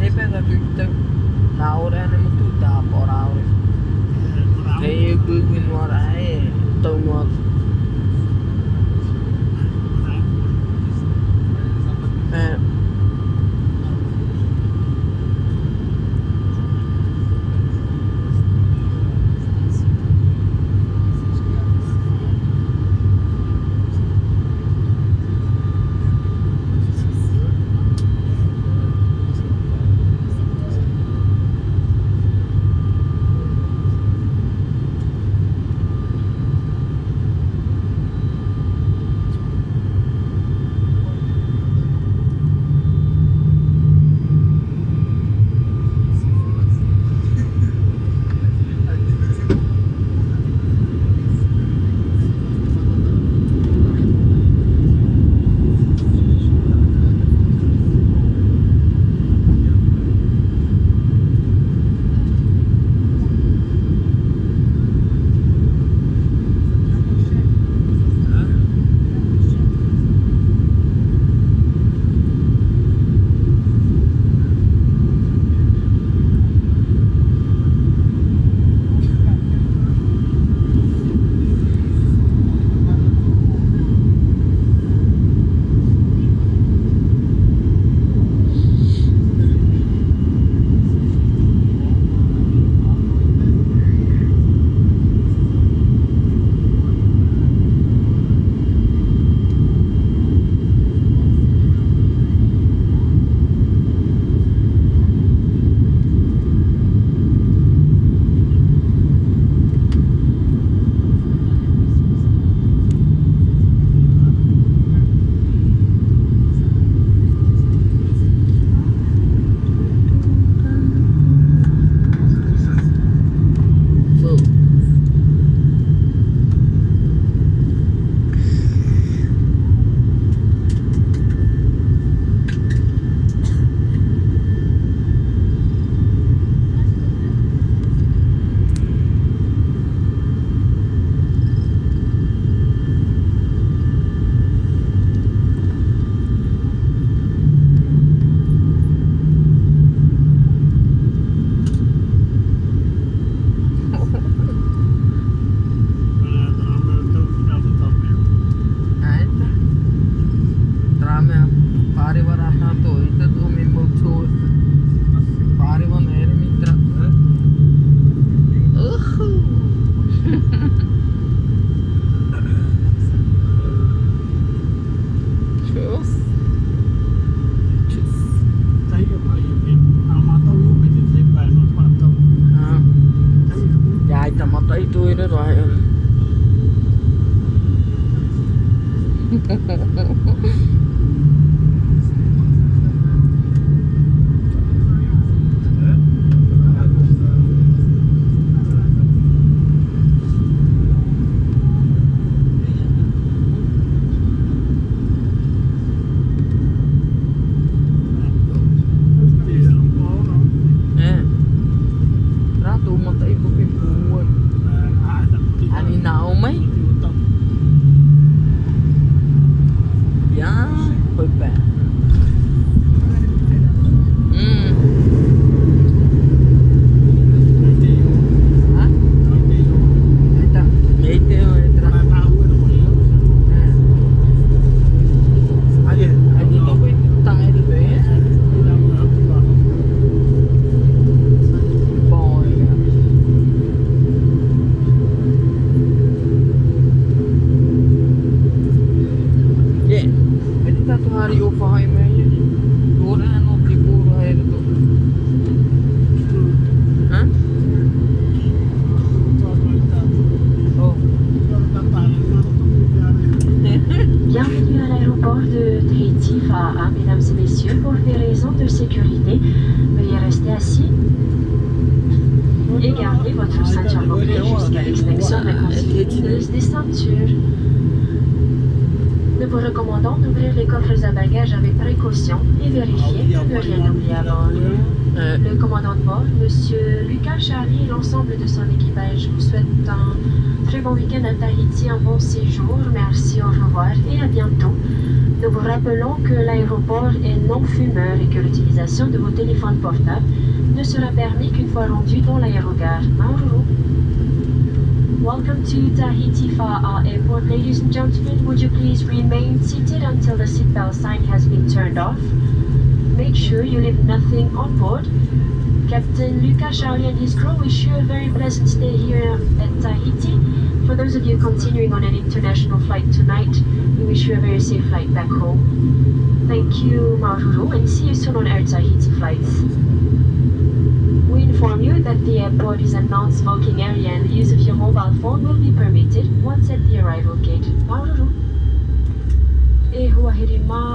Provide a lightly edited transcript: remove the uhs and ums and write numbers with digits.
Depende tutto. Laura này một chút đã bỏ rau rồi. Thế bước bên ngoài đấy tàu ngọt. vous recommandons d'ouvrir les coffres à bagages avec précaution et vérifier de ne rien oublier à bord. Le commandant de bord, M. Lucas Charlie et l'ensemble de son équipage vous souhaitent un très bon week-end à Tahiti, un bon séjour. Merci, au revoir et à bientôt. Nous vous rappelons que l'aéroport est non fumeur et que l'utilisation de vos téléphones portables ne sera permis qu'une fois rendu dans l'aérogare. Maururu. Welcome to Tahiti Fa'a Airport. Ladies and gentlemen, would you please remain seated until the seatbelt sign has been turned off? Make sure you leave nothing on board. Captain Lucas Charlie and his crew wish you a very pleasant stay here at Tahiti. For those of you continuing on an international flight tonight, we wish you a very safe flight back home. Thank you, Maururu, and see you soon on Air Tahiti flights. We inform you that the airport is a non-smoking area and the use of your mobile phone will be permitted once at the arrival gate. Maururu. E hua hirima.